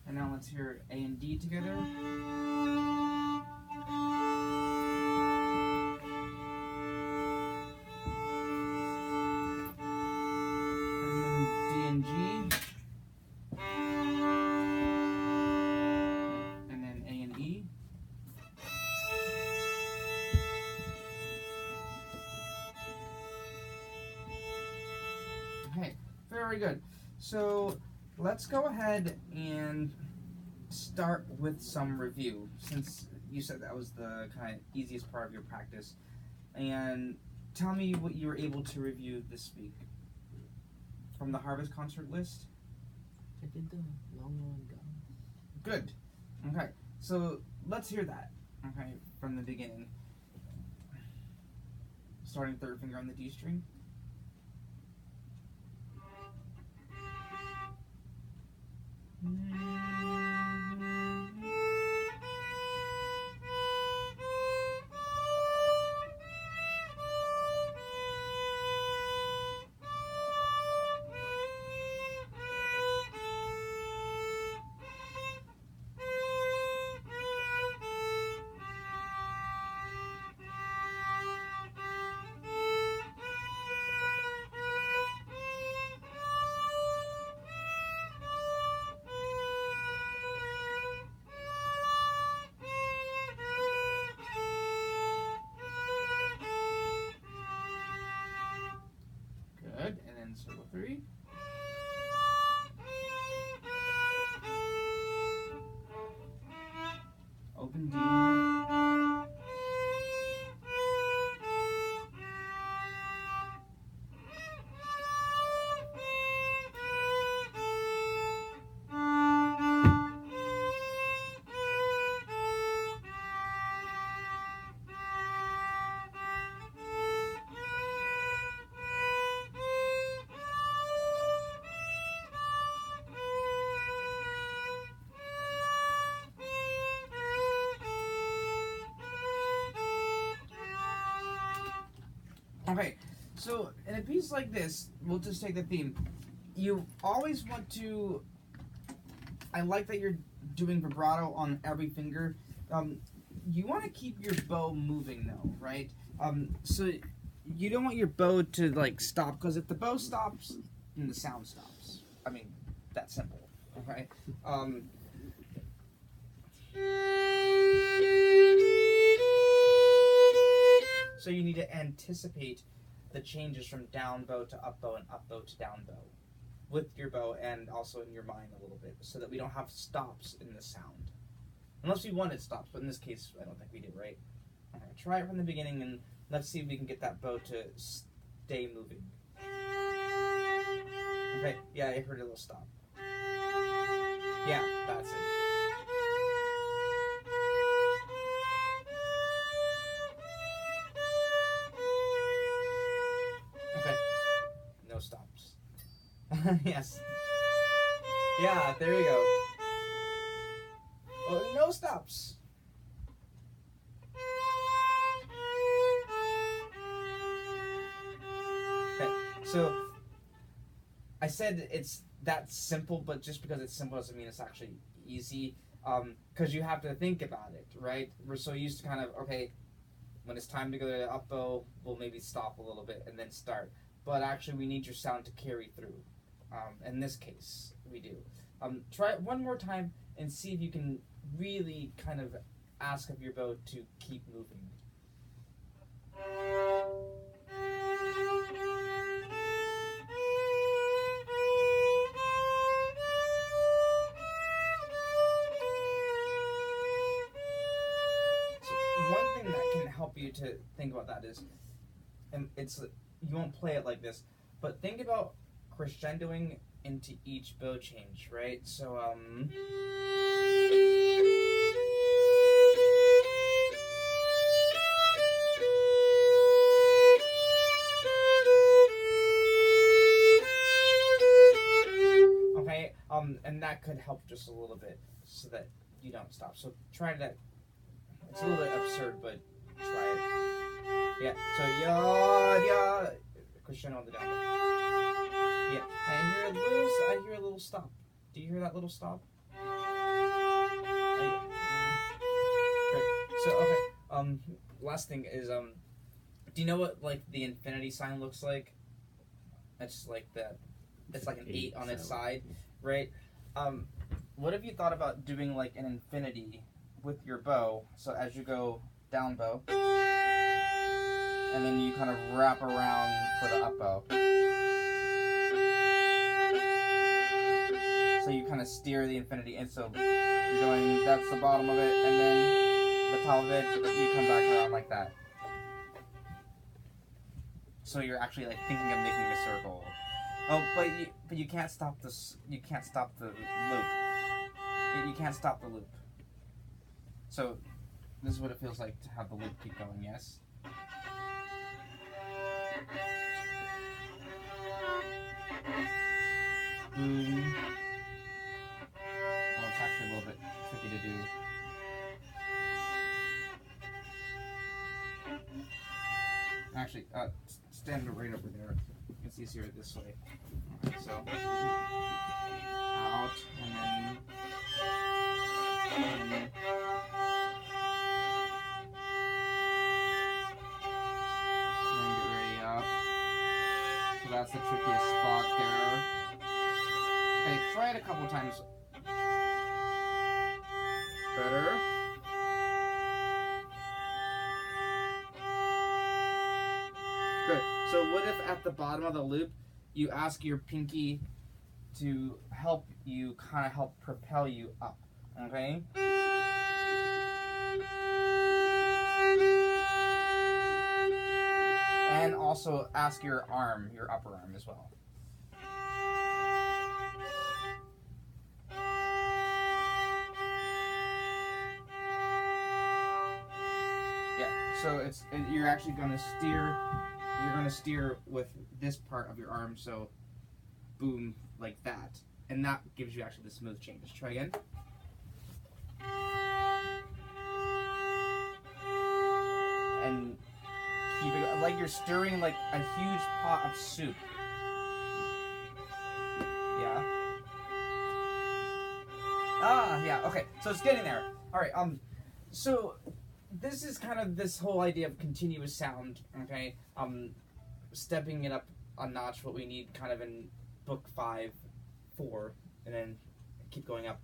And now let's hear A and D together. And then D and G. And then A and E. Okay, very good. So let's go ahead and start with some review, since you said that was the kind of easiest part of your practice. And tell me what you were able to review this week from the Harvest concert list. I did the long one down. Good. Okay, so let's hear that. Okay, from the beginning. Starting third finger on the D string. Good, and then circle 3. Open D. Okay, so in a piece like this, we'll just take the theme. You always want to. I like that you're doing vibrato on every finger. You want to keep your bow moving though, right? So you don't want your bow to like stop, because if the bow stops, then the sound stops. I mean, that's simple. Okay. So you need to anticipate the changes from down bow to up bow and up bow to down bow with your bow, and also in your mind a little bit, so that we don't have stops in the sound. Unless we wanted stops, but in this case, I don't think we did, right? All right, try it from the beginning, and let's see if we can get that bow to stay moving. Okay, yeah, I heard a little stop. Yeah, that's it. Okay, no stops. Yes. Yeah, there we go. Oh, no stops. Okay, so I said it's that simple, but just because it's simple doesn't mean it's actually easy. Because you have to think about it, right? We're so used to kind of, okay, when it's time to go to the up bow, we'll maybe stop a little bit and then start. But actually, we need your sound to carry through. In this case, we do. Try it one more time and see if you can really kind of ask of your bow to keep moving. So one thing that can help you to think about that is, and it's, you won't play it like this, but think about crescendoing into each bow change, right? So okay, and that could help just a little bit so that you don't stop. So try that. It's a little bit absurd, but try it. Yeah. So yeah, crescendo on the down bow. Yeah. I hear a little stop. Do you hear that little stop? Right. So okay. Last thing is do you know what like the infinity sign looks like? It's like that. It's like an 8 on its side, right? What have you thought about doing like an infinity with your bow? So as you go down bow, and then you kind of wrap around for the up bow. So you kind of steer the infinity, and so you're going. That's the bottom of it, and then the top of it. You come back around like that. So you're actually like thinking of making a circle. Oh, but you can't stop this. You can't stop the loop. You can't stop the loop. So this is what it feels like to have the loop keep going. Yes. Boom. Well, it's actually a little bit tricky to do. Actually, stand right over there. It's easier this way. Alright, so out and then get ready up. So that's the trickiest spot there. Okay, try it a couple times. Better. Good. So what if at the bottom of the loop you ask your pinky to help you, kind of help propel you up, okay? And also ask your arm, your upper arm as well. Yeah, so you're actually going to steer. You're going to steer with this part of your arm, so boom, like that. And that gives you actually the smooth change. Try again. And keep it like you're stirring like a huge pot of soup. Yeah. Ah, yeah, okay. So it's getting there. Alright, so this is kind of this whole idea of continuous sound, okay? Stepping it up a notch, what we need kind of in book 5, 4, and then keep going up.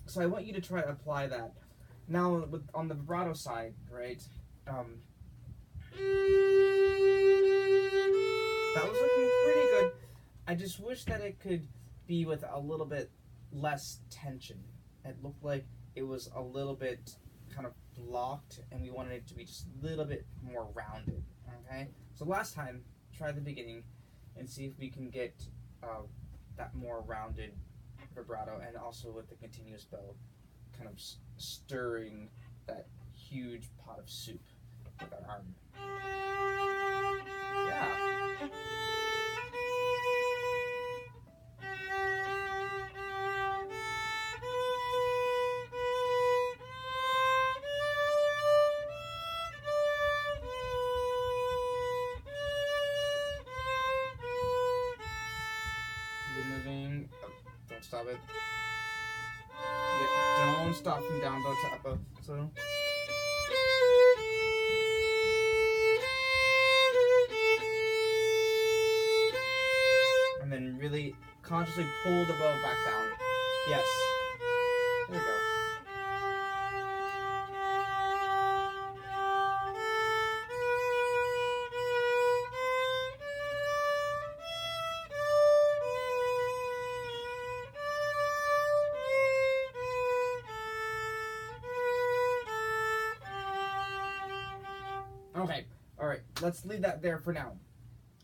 So I want you to try to apply that. Now, on the vibrato side, right? That was looking pretty good. I just wish that it could be with a little bit less tension. It looked like it was a little bit kind of blocked, and we wanted it to be just a little bit more rounded, okay? So last time, try the beginning and see if we can get that more rounded vibrato, and also with the continuous bow, kind of stirring that huge pot of soup with our arm. Yeah. Moving. Oh, don't stop it. Yeah, don't stop from down bow to up bow. So. And then really consciously pull the bow back down. Yes. There you go. Okay, alright, let's leave that there for now.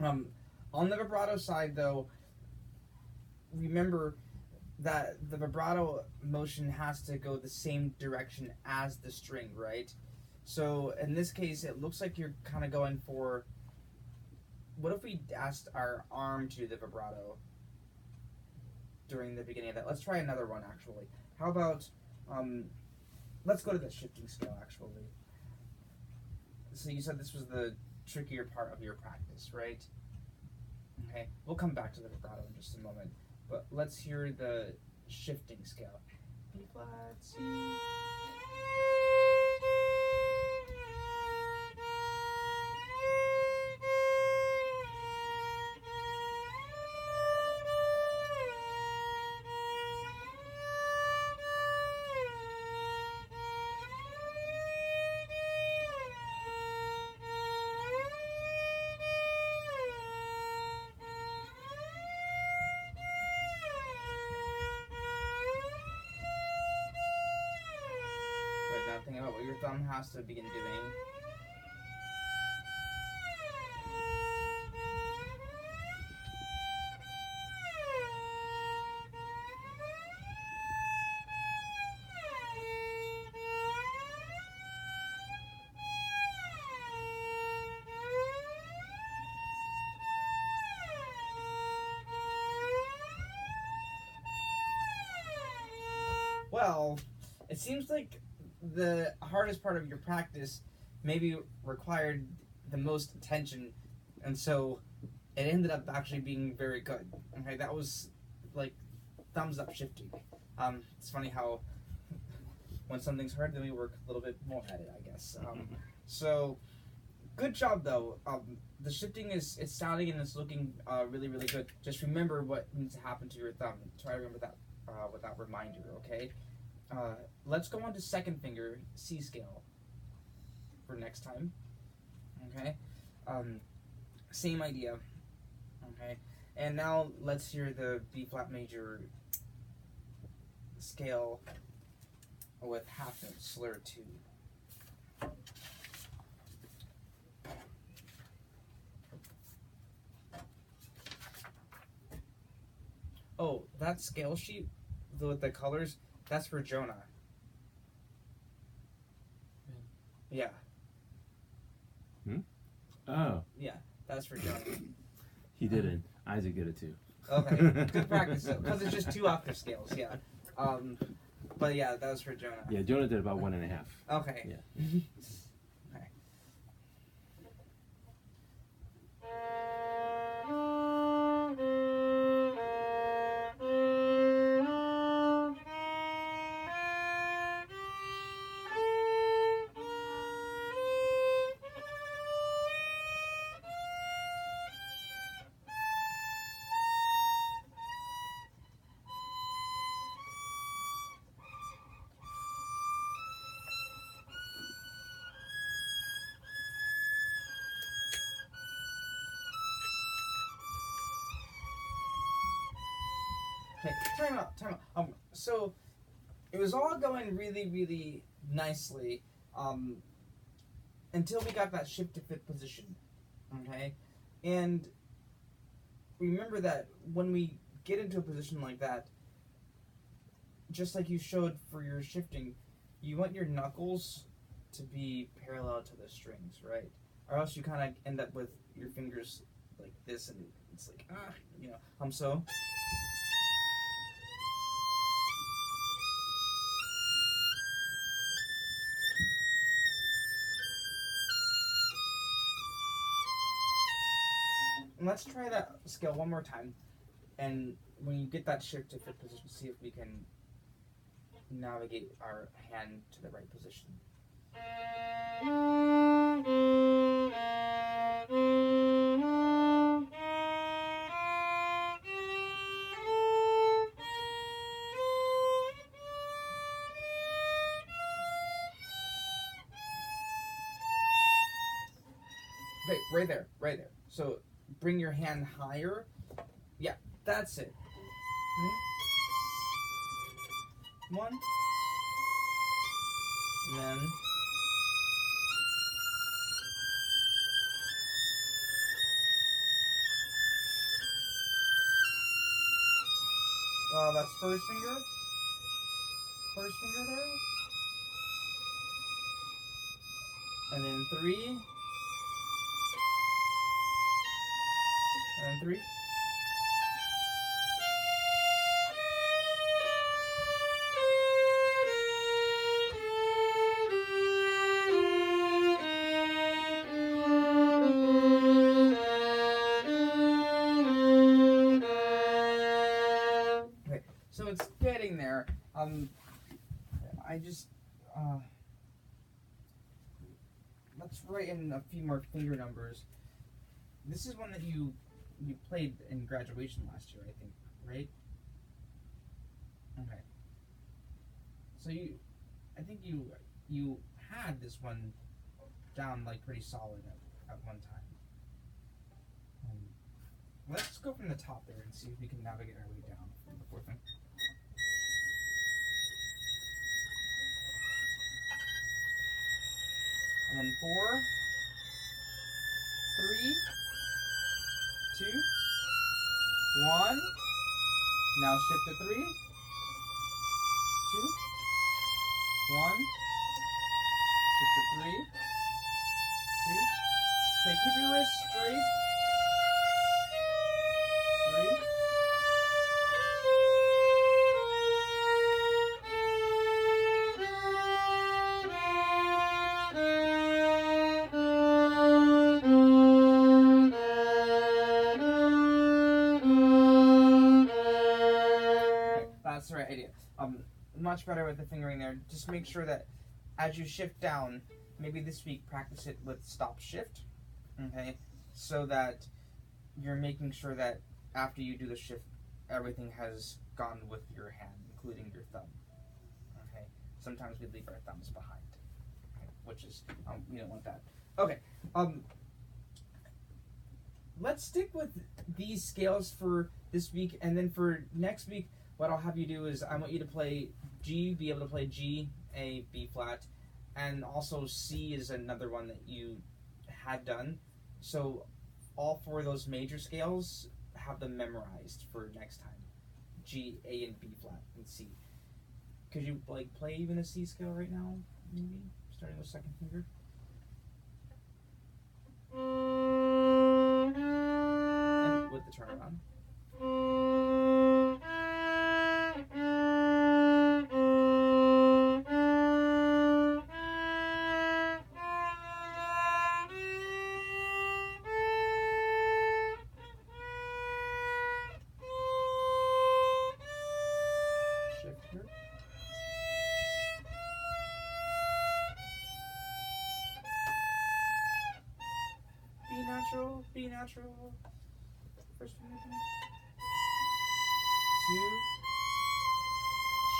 On the vibrato side, though, remember that the vibrato motion has to go the same direction as the string, right? So in this case, it looks like you're kind of going for... What if we asked our arm to do the vibrato during the beginning of that? Let's try another one, actually. How about... let's go to the shifting scale, actually. So you said this was the trickier part of your practice, right? Okay, we'll come back to the vibrato in just a moment. But let's hear the shifting scale. B flat, C. Right now, think about what your thumb has to begin doing. Well, it seems like the hardest part of your practice maybe required the most attention, and so it ended up actually being very good. Okay, that was like thumbs up shifting. It's funny how when something's hard, then we work a little bit more at it, I guess. So good job though. The shifting is it's sounding and it's looking really really good. Just remember what needs to happen to your thumb. Try to remember that with that reminder. Okay. Let's go on to second finger C scale for next time. Okay. Same idea. Okay. And now let's hear the B flat major scale with half note slur 2. Oh, that scale sheet with the colors, that's for Jonah. Yeah. Oh, Yeah, that's for Jonah. he didn't. Isaac did it too. Okay, good practice though, because it's just 2 octave scales, yeah. But yeah, that was for Jonah. Yeah, Jonah did about 1.5. Okay. Yeah. Okay. Okay, time out. So it was all going really, really nicely, until we got that shift to fifth position. Okay, and remember that when we get into a position like that, just like you showed for your shifting, you want your knuckles to be parallel to the strings, right? Or else you kind of end up with your fingers like this, and it's like so. Let's try that scale one more time, and when you get that shift to fifth position, see if we can navigate our hand to the right position. Okay, right there. So bring your hand higher. Yeah, that's it. One. And then. That's first finger. First finger there. And then 3. And then 3. Okay, so it's getting there. I just let's write in a few more finger numbers. This is one that you played in graduation last year, I think, right? Okay. So I think you had this one down like pretty solid at one time. Let's go from the top there and see if we can navigate our way down from the fourth one. And then 4, 3, 2, 1. Now shift to 3, 2, 1. Shift to 3, 2. Okay, keep your wrists straight. 3. That's the right idea. Much better with the fingering there. Just make sure that as you shift down, maybe this week practice it with stop shift, okay? So that you're making sure that after you do the shift, everything has gone with your hand, including your thumb, okay? Sometimes we leave our thumbs behind, okay? Which is, we don't want that. Okay, let's stick with these scales for this week, and then for next week, what I'll have you do is I want you to play G, be able to play G, A, B flat, and also C is another one that you had done. So all 4 of those major scales, have them memorized for next time. G, A, and B flat, and C. Could you like play even a C scale right now, maybe? Starting with second finger? And with the turnaround. Be natural. First finger. 2.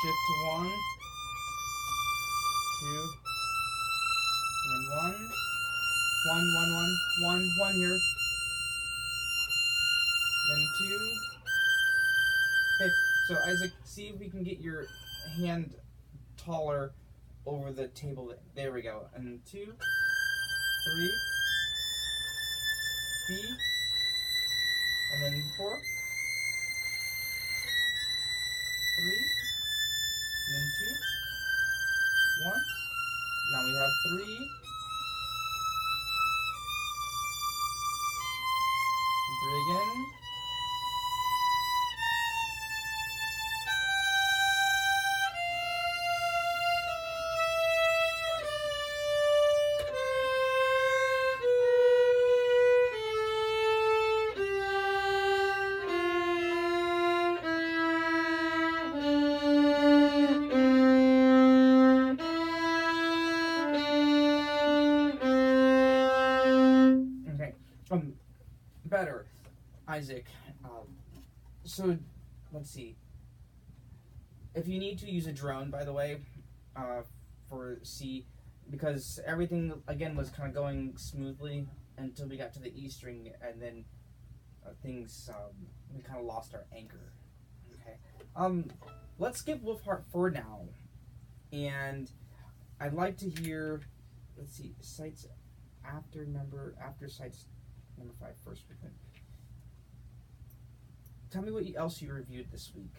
Shift to 1. 2. And then 1. 1, 1, 1. 1, 1 here. Then 2. Okay, so Isaac, see if we can get your hand taller over the table. There we go. And 2, 3. B, and then 4, 3, and then 2, 1. Now we have 3, 3 again. Better, Isaac. So, let's see. If you need to use a drone, by the way, for C, because everything again was kind of going smoothly until we got to the E string, and then things we kind of lost our anchor. Okay. Let's skip Wolfheart 4 now, and I'd like to hear. Let's see, sights after sights. Number 5, first movement. Tell me what else you reviewed this week.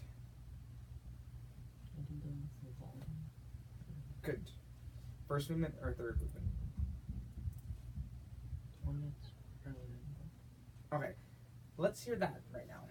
I did the volume. Good. First movement or third movement? One that's earlier. Okay. Let's hear that right now.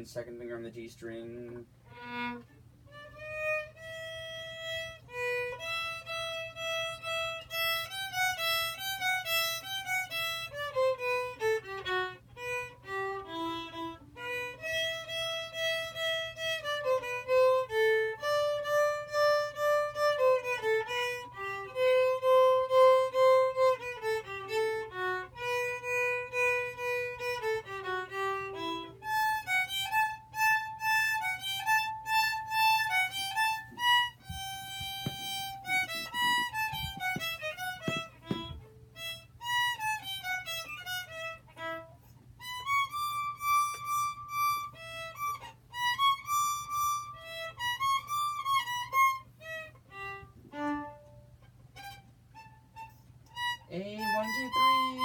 and second finger on the G string. A, 1, 2, 3.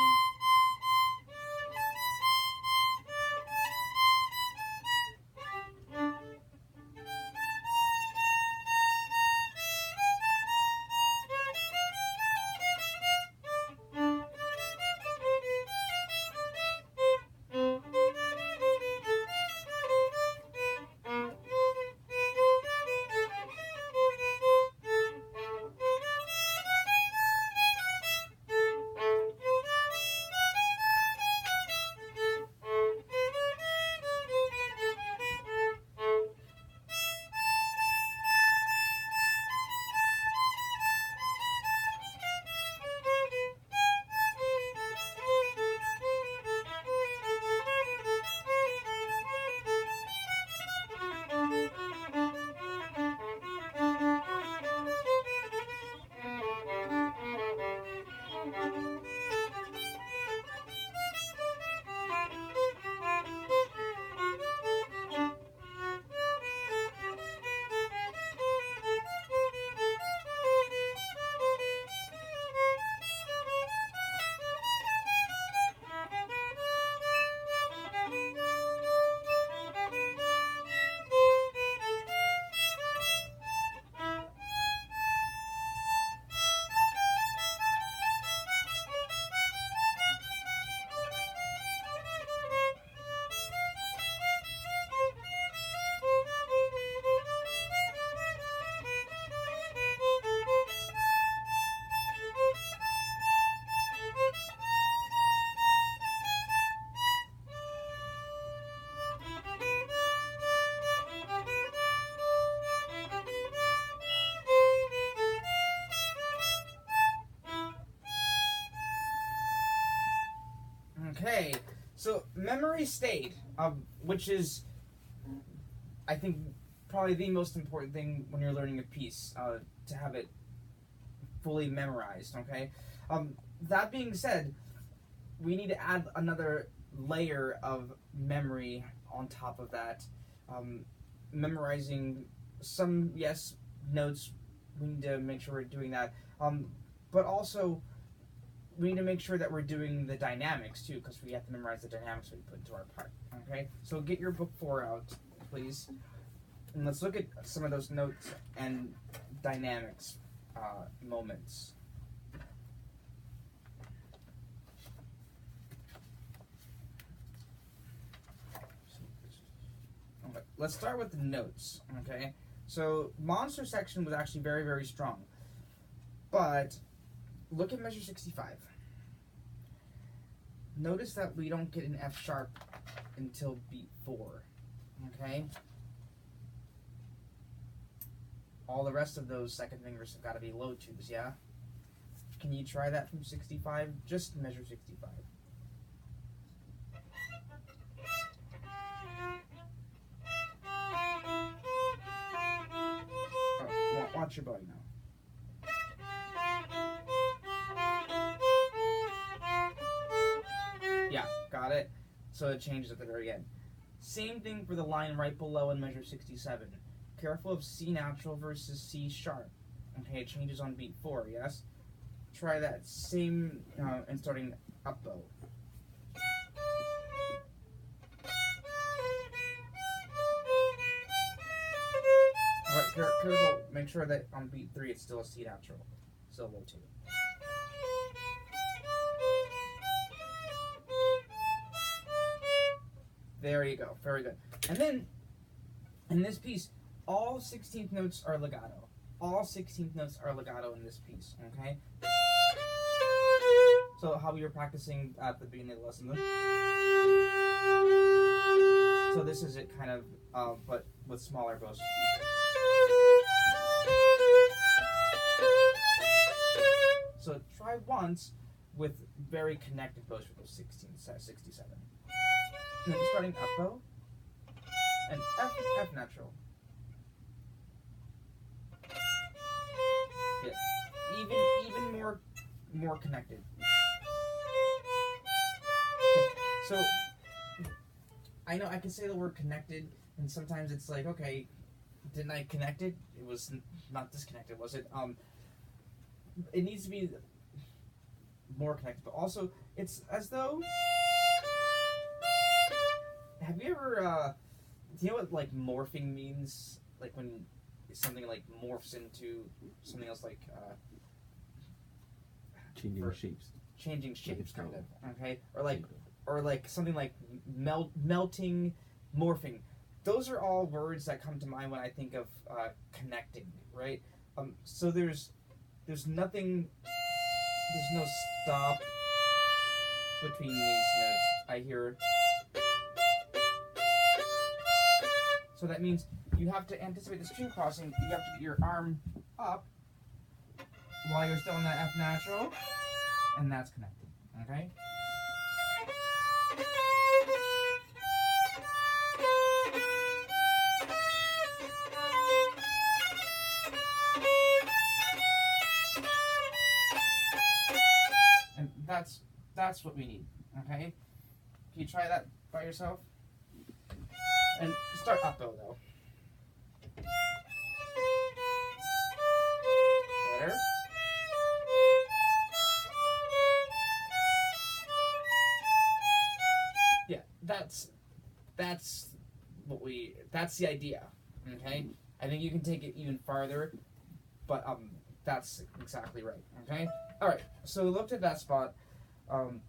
Okay, so memory state, which is, I think, probably the most important thing when you're learning a piece, to have it fully memorized, okay? That being said, we need to add another layer of memory on top of that. Memorizing some, yes, notes, we need to make sure we're doing that, but also we need to make sure that we're doing the dynamics too, because we have to memorize the dynamics we put into our part. Okay, so get your book 4 out, please, and let's look at some of those notes and dynamics moments. Okay, let's start with the notes. Okay, so monster section was actually very, very strong, but look at measure 65. Notice that we don't get an F sharp until beat 4, okay? All the rest of those second fingers have got to be low 2s, yeah? Can you try that from 65? Just measure 65. Oh, watch your body now. Yeah, got it? So it changes at the very end. Same thing for the line right below in measure 67. Careful of C natural versus C sharp. Okay, it changes on beat 4, yes? Try that same, and starting up bow. Alright, careful, make sure that on beat 3 it's still a C natural. Still low 2. There you go. Very good. And then, in this piece, all 16th notes are legato. All 16th notes are legato in this piece, okay? So how we were practicing at the beginning of the lesson. So this is it kind of, but with smaller bows. So try once with very connected bows for those 67. And then starting up bow and F natural. Yeah, even more connected. So I know I can say the word connected, and sometimes it's like, okay, didn't I connect it? It was not disconnected, was it? It needs to be more connected, but also it's as though. Have you ever? Do you know what like morphing means? Like when something like morphs into something else, like Changing shapes. Changing shapes, kind Like of. Okay, or like something like melting, morphing. Those are all words that come to mind when I think of connecting, right? So there's nothing, there's no stop between these notes. I hear. So that means you have to anticipate the string crossing. You have to get your arm up while you're still in that F natural, and that's connected. Okay. And that's what we need. Okay. Can you try that by yourself? And start up though. Better. Yeah, that's the idea. Okay? I think you can take it even farther, but that's exactly right. Okay? Alright, so we looked at that spot. So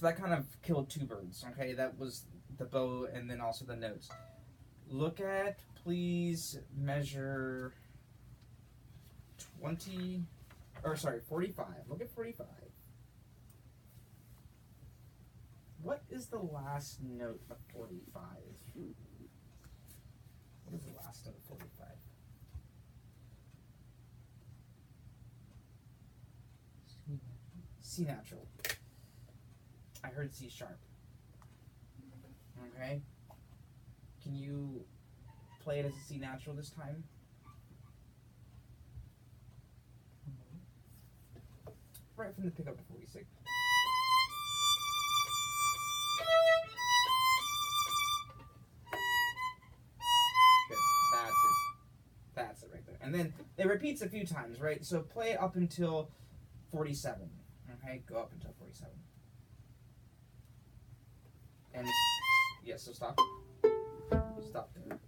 that kind of killed two birds, okay? That was the bow and then also the notes. Look at, please, measure 45. Look at 45. What is the last note of 45? What is the last note of 45? C natural. I heard C sharp. Okay. Can you play it as a C natural this time? Right from the pickup to 46. Good. That's it right there. And then it repeats a few times, right? So play it up until 47. Okay, go up until 47. And yeah, so stop. Stop there.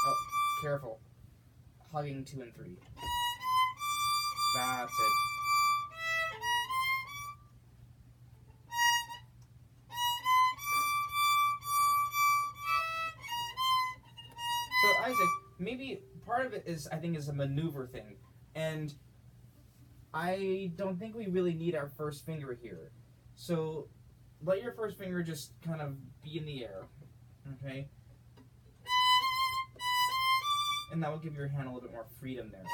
Oh, careful. Hugging 2 and 3. That's it. So Isaac, maybe part of it is, I think, is a maneuver thing, and I don't think we really need our first finger here. So let your first finger just kind of be in the air, okay? And that will give your hand a little bit more freedom there.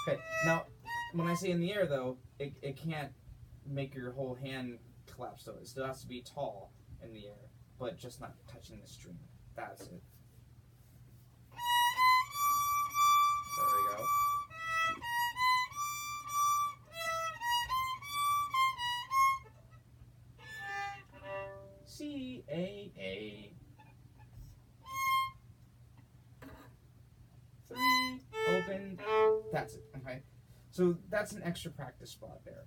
Okay, now, when I say in the air, though, it can't make your whole hand collapse, though. It still has to be tall in the air, but just not touching the string. That's it. There we go. C-A-A. 3, open. That's it, okay? So that's an extra practice spot there.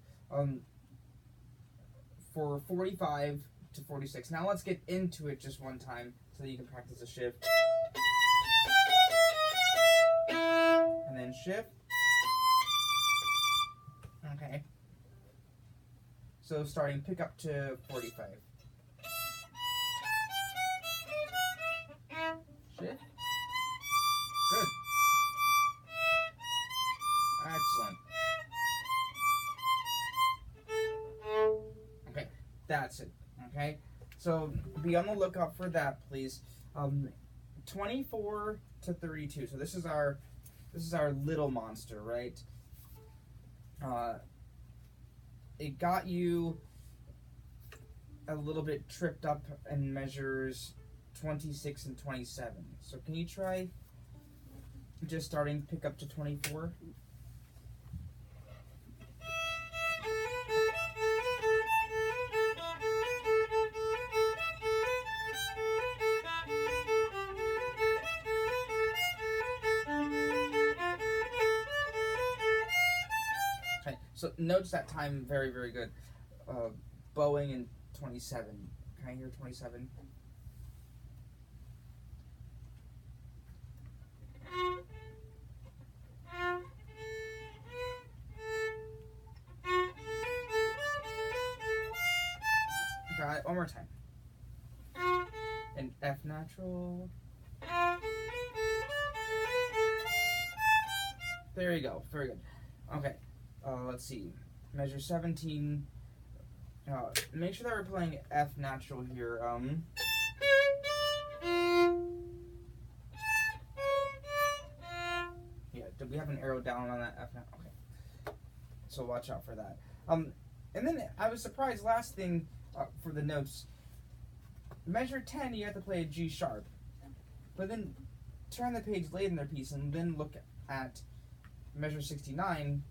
For 45 to 46. Now let's get into it just one time so that you can practice a shift. And then shift. Okay. So starting pick up to 45. Shift. Good. Excellent. Okay, that's it. Okay, so be on the lookout for that, please. 24 to 32. So this is our little monster, right? It got you a little bit tripped up and measures 26 and 27. So can you try just starting pick up to 24? Okay, so notice that time very, very good. Bowing in 27. Can I hear 27? Got it. One more time. And F natural. There you go. Very good. Okay. Let's see. Measure 17. Make sure that we're playing F natural here. Yeah. Did we have an arrow down on that F natural? Okay. So watch out for that. And then I was surprised. Last thing for the notes. Measure 10, you have to play a G sharp. But then turn the page later in their piece and then look at measure 69,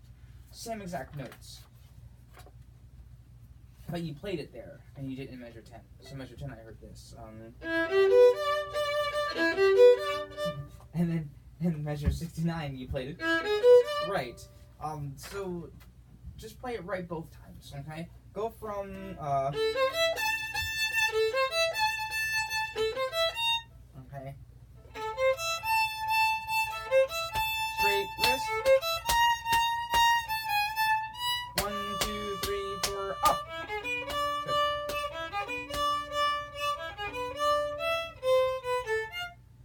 same exact notes. But you played it there, and you didn't in measure 10. So measure 10, I heard this. And then in measure 69, you played it right. So just play it right both times, okay? Go from, okay. Straight wrist. 1, 2, 3, 4, up.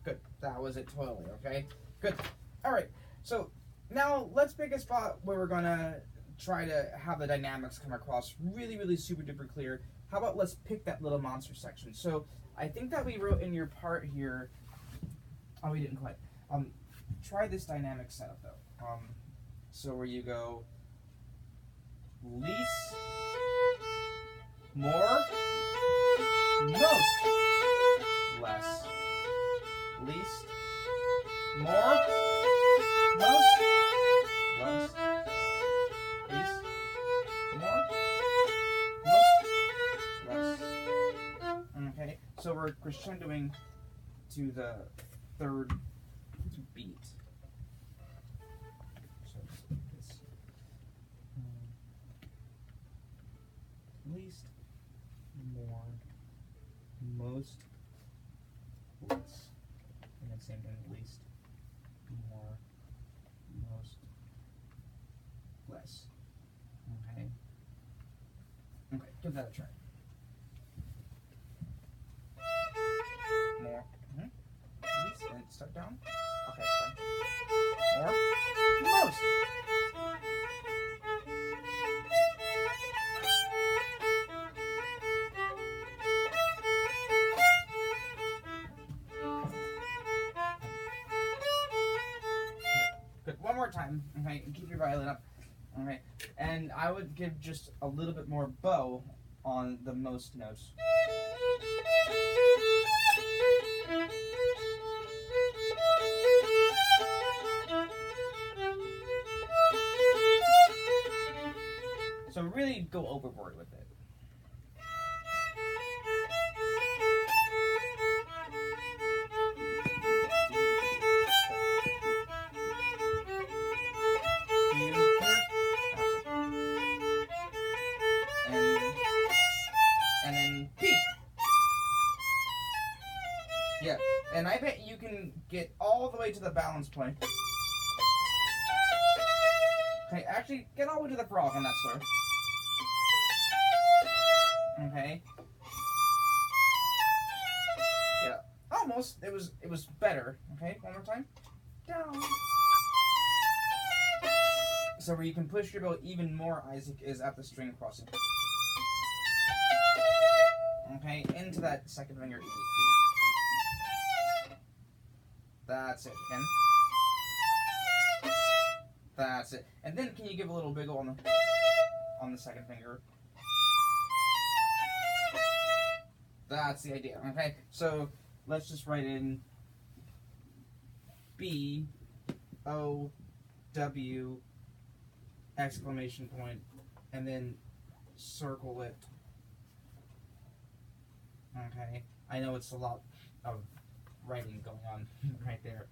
Good. That was it totally, okay? Good. Alright, so now let's pick a spot where we're gonna try to have the dynamics come across really, really super duper clear. How about let's pick that little monster section. So I think that we wrote in your part here, oh, we didn't quite. Try this dynamic setup though. So where you go least, more, most, less, least, more, most, less, least, more, most, less. Okay, so we're crescendoing to the third beat. So this least, more, most, less. And then same thing, least, more, most, less. Okay. Okay, give that a try. More. Least, and start down. Okay, fine. More. Most. Good. One more time. Okay, and keep your violin up. Okay, and I would give just a little bit more bow on the most notes. So really go overboard with it. Do you hear? And then P. Yeah, and I bet you can get all the way to the balance point. Okay, actually, get all the way to the frog on that slur. Okay. Yeah. Almost. It was better. Okay. One more time. Down. So where you can push your bow even more, Isaac, is at the string crossing. Okay, into that second finger E. That's it. Again. That's it. And then can you give a little wiggle on the second finger? That's the idea. Okay, so let's just write in B O W exclamation point and then circle it. Okay, I know it's a lot of writing going on right there.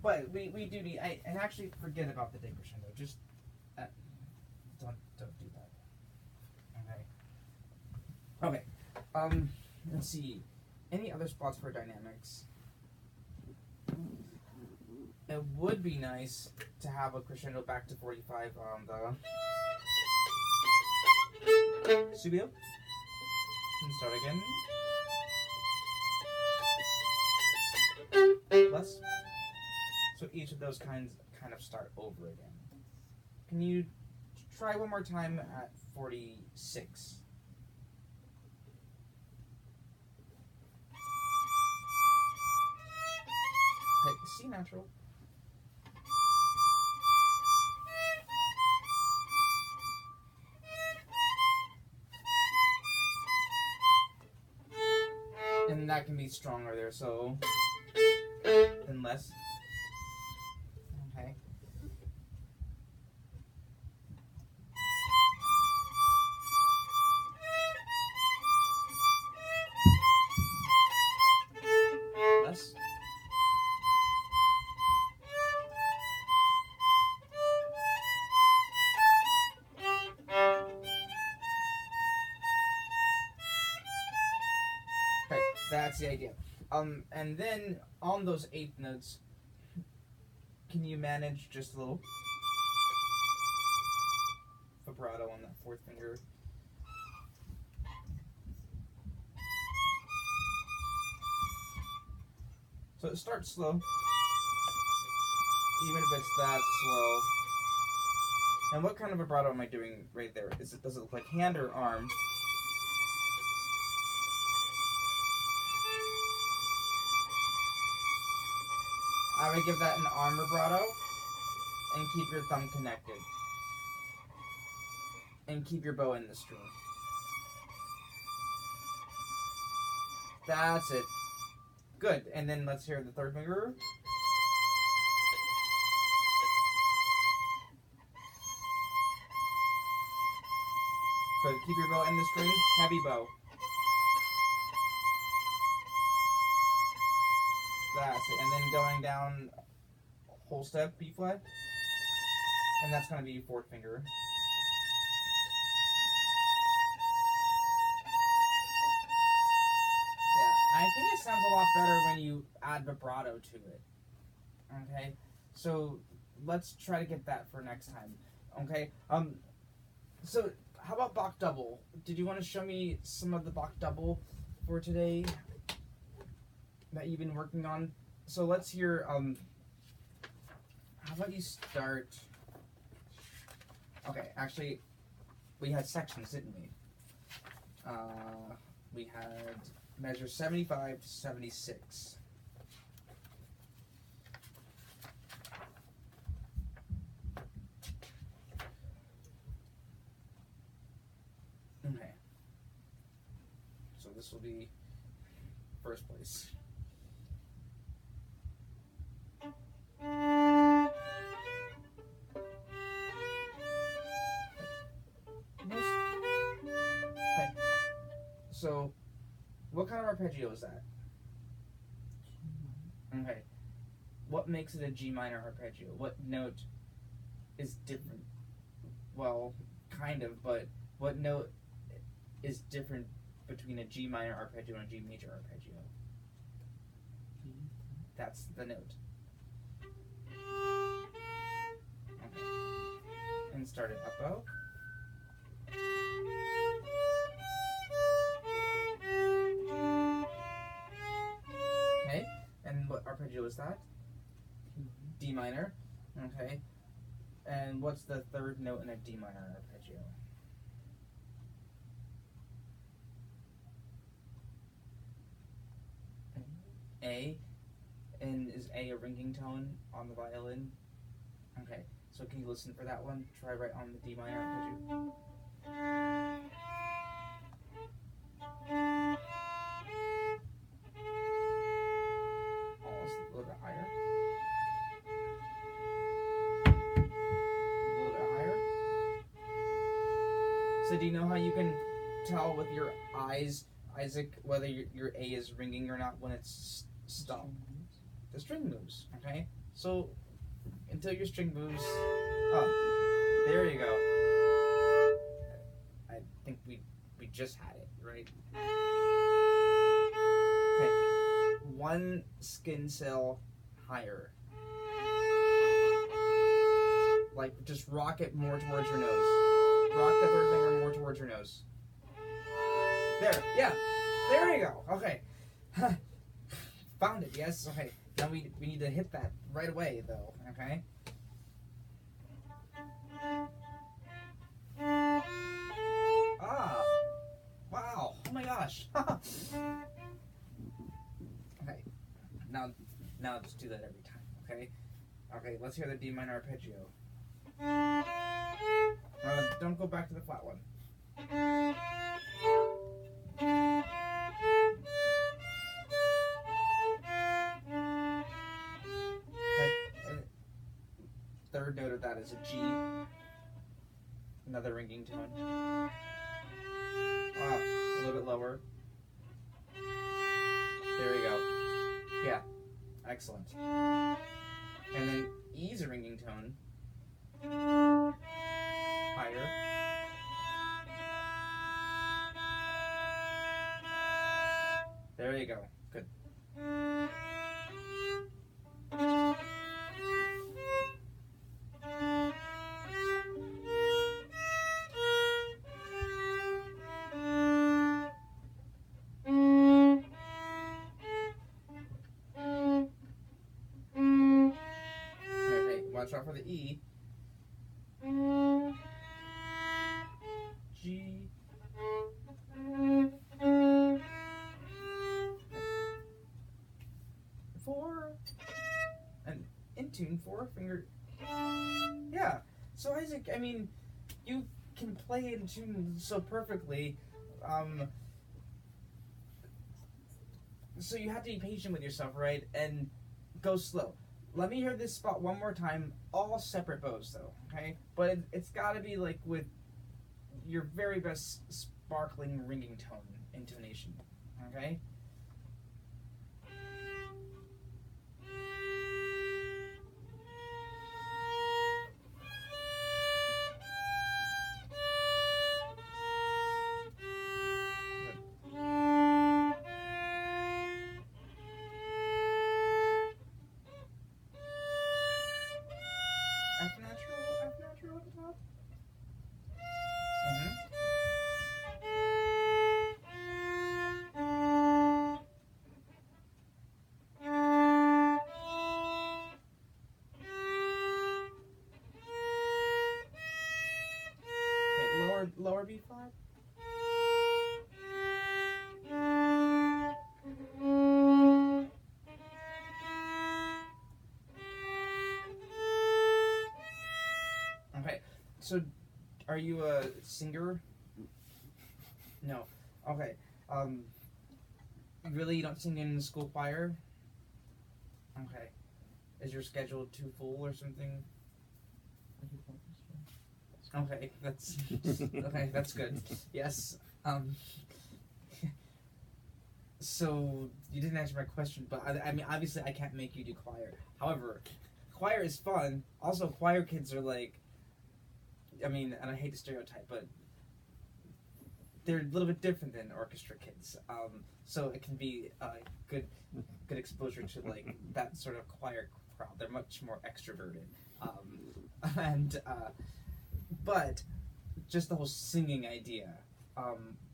But we do need, and actually forget about the decrescendo. Just don't do that. Okay. Okay. Let's see. Any other spots for dynamics? It would be nice to have a crescendo back to 45 on the subio. And start again. Less. So each of those kind of start over again. Can you try one more time at 46? Okay, C natural. And that can be stronger there, so then less. Okay. Less. Okay, that's the idea. And then on those eighth notes, can you manage just a little vibrato on that fourth finger? So it starts slow, even if it's that slow. And what kind of vibrato am I doing right there? Does it look like hand or arm? I would give that an arm vibrato and keep your thumb connected. And keep your bow in the string. That's it. Good. And then let's hear the third finger. Good. Keep your bow in the string. Heavy bow. That's it. And then going down whole step, B flat. And that's going to be your fourth finger. Yeah, I think it sounds a lot better when you add vibrato to it. Okay? So let's try to get that for next time. Okay? So how about Bach double? Did you want to show me some of the Bach double for today that you've been working on? So let's hear, how about you start, okay, actually, we had sections, didn't we? We had measure 75 to 76. Okay. So this will be first place. Okay. So, what kind of arpeggio is that? Okay. What makes it a G minor arpeggio? What note is different? Well, kind of, but what note is different between a G minor arpeggio and a G major arpeggio? That's the note. Okay. And start it up bow. arpeggio is that? T D minor. Okay. And what's the third note in a D minor arpeggio? A. And is A ringing tone on the violin? Okay. So can you listen for that one? Try right on the D minor arpeggio. Almost a little bit higher. A little bit higher. So do you know how you can tell with your eyes, Isaac, whether your A is ringing or not when it's stopped? The string moves, okay? So until your string moves up, there you go. I think we just had it, right? Okay, one skin cell higher. Like just rock it more towards your nose. Rock the third finger more towards your nose. There, yeah, there you go. Okay, found it. Yes, okay. Now we need to hit that right away, though, okay? Ah! Wow! Oh my gosh! Okay, now just do that every time, okay? Okay, let's hear the D minor arpeggio. Don't go back to the flat one. Third note of that is a G. Another ringing tone. A little bit lower. There we go. Yeah, excellent. And then E's a ringing tone. Higher. There you go. Good. Watch out for the E. G. Four. And in tune, 4 finger. Yeah. So Isaac, I mean, you can play in tune so perfectly. So you have to be patient with yourself, right? And go slow. Let me hear this spot one more time, all separate bows though, okay? But it's gotta be like with your very best sparkling ringing tone intonation, okay? F natural at the top. Okay, lower B flat. Okay, so are you a singer? No. Okay. Really, you don't sing in the school choir? Okay. Is your schedule too full or something? Okay, that's okay. That's good. Yes. So you didn't answer my question, but I mean, obviously, I can't make you do choir. However, choir is fun. Also, choir kids are like, I mean, and I hate to stereotype, but they're a little bit different than orchestra kids. So it can be a good exposure to like that sort of choir crowd. They're much more extroverted, but just the whole singing idea,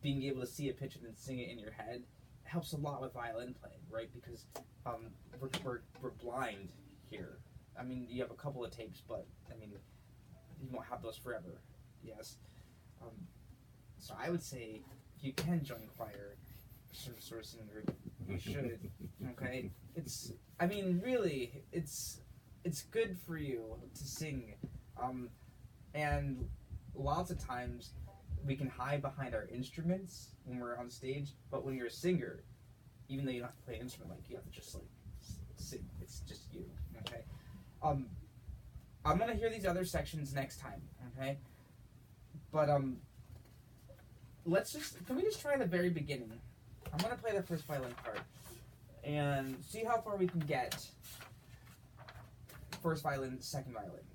being able to see a pitch and then sing it in your head, helps a lot with violin playing, right? Because we're blind here. I mean, you have a couple of tapes, but I mean, you won't have those forever. Yes. So I would say if you can join choir, some sort of singing group, you should. Okay. I mean, really, it's good for you to sing, and lots of times we can hide behind our instruments when we're on stage, but when you're a singer, even though you don't have to play an instrument, like, you have to just like sing. It's just you. Okay. I'm gonna hear these other sections next time. Okay. But can we just try the very beginning? I'm gonna play the first violin part and see how far we can get. First violin, second violin.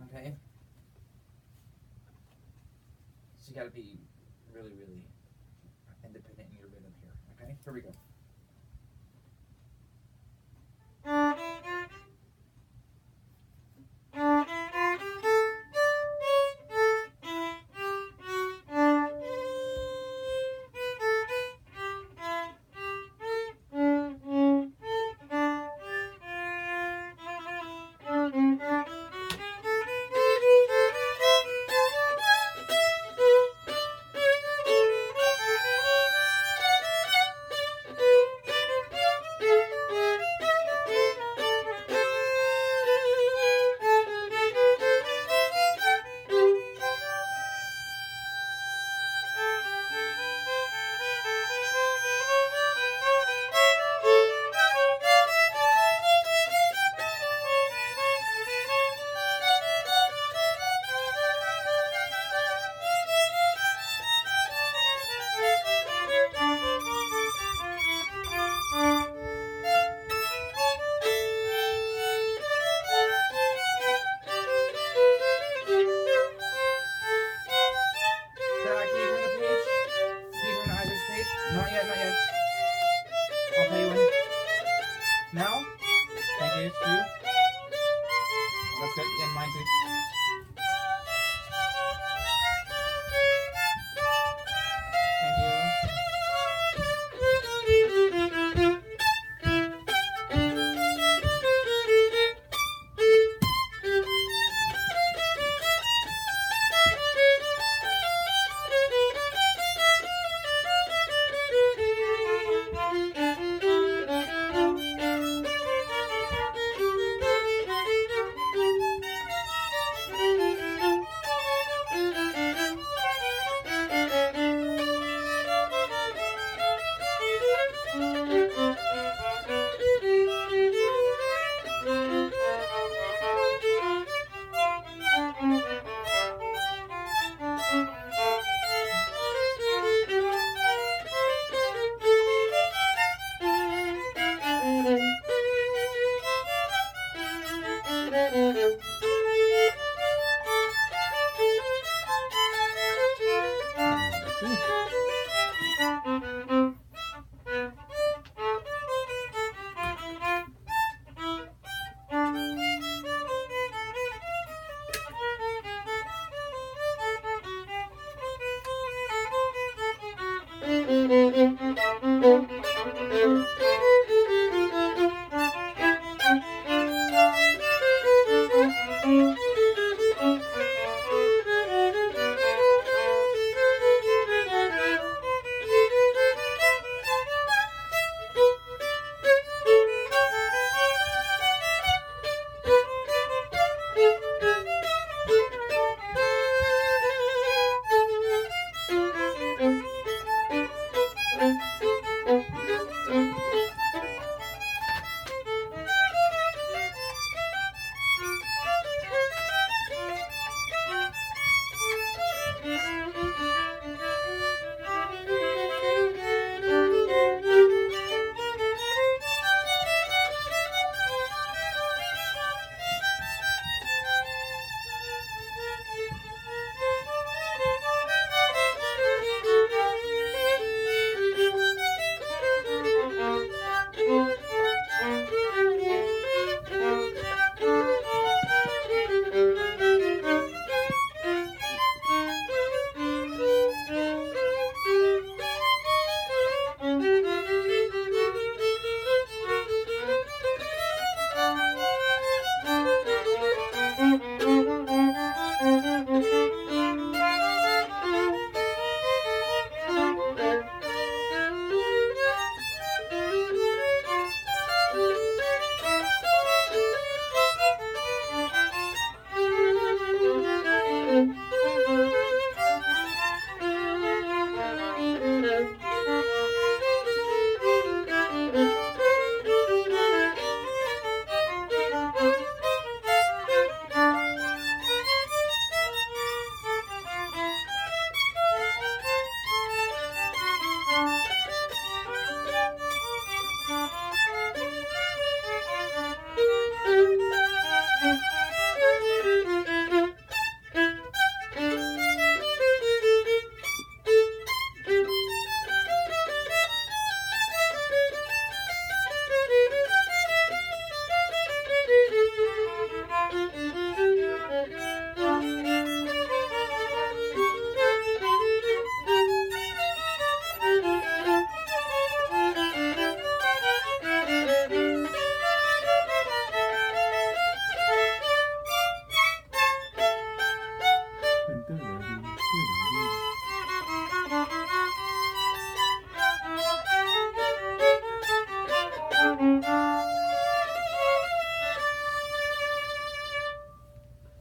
Okay? So you gotta be really, really independent in your rhythm here. Okay? Here we go.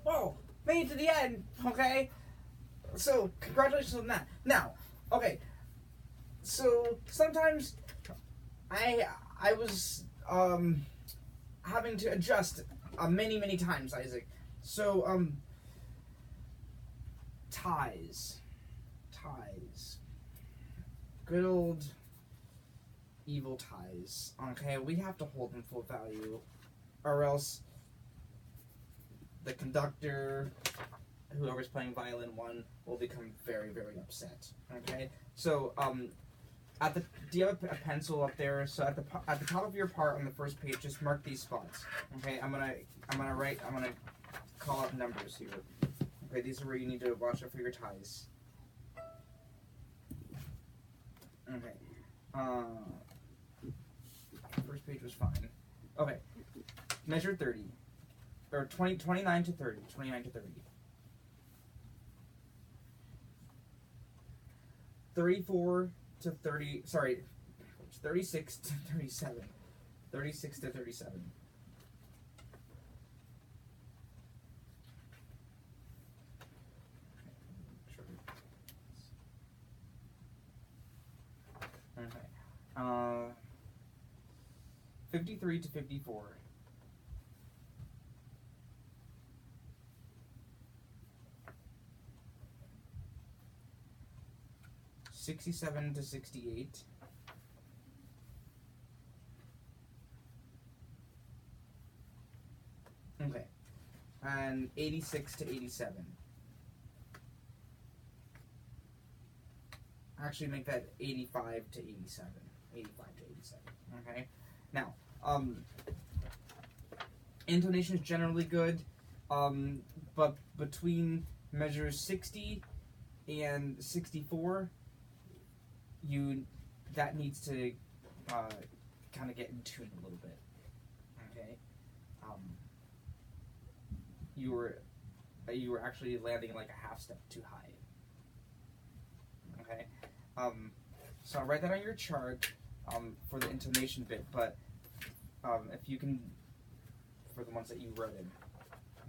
Whoa, made it to the end, okay? So, congratulations on that. Now, okay, so sometimes I was having to adjust many times, Isaac. So, ties. Good old evil ties. Okay, we have to hold them full value, or else the conductor, whoever's playing violin one, will become very upset. Okay, so do you have a pencil up there? So at the top of your part on the first page, just mark these spots. Okay, I'm gonna call out numbers here. Okay, these are where you need to watch out for your ties. Okay. First page was fine. Okay. Measure 30. Or 29 to 30. 29 to 30. 34 to 30. Sorry. 36 to 37. 36 to 37. Okay. 53 to 54. 67 to 68. 86 to 87. Actually, make that 85 to 87. 85 to 87. Okay. Now, intonation is generally good, but between measures 60 and 64, that needs to kind of get in tune a little bit. Okay. You were actually landing like a half step too high. Okay. So I'll write that on your chart for the intonation bit, but if you can, for the ones that you wrote in,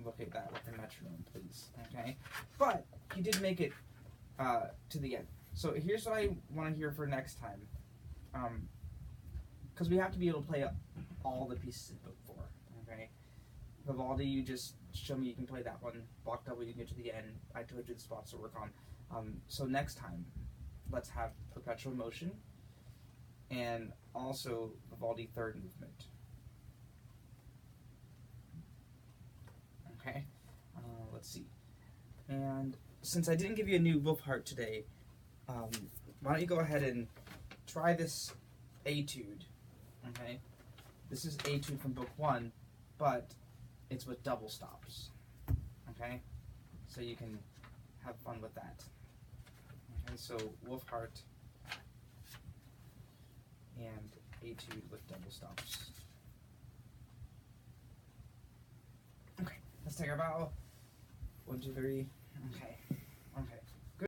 locate that with the metronome, please. Okay. But you did make it to the end. So here's what I want to hear for next time, because we have to be able to play all the pieces in book 4. Okay. Vivaldi, you just show me you can play that one. Bach double, you can get to the end. I told you the spots to work on. So next time, let's have Perpetual Motion and also Vivaldi third movement. Okay, let's see. And since I didn't give you a new Wolfhart today, why don't you go ahead and try this etude. Okay, this is etude from book 1, but it's with double stops. Okay, so you can have fun with that. Okay, so Wolfhart and etude with double stops. Okay, let's take our bow. 1, 2, 3. Okay.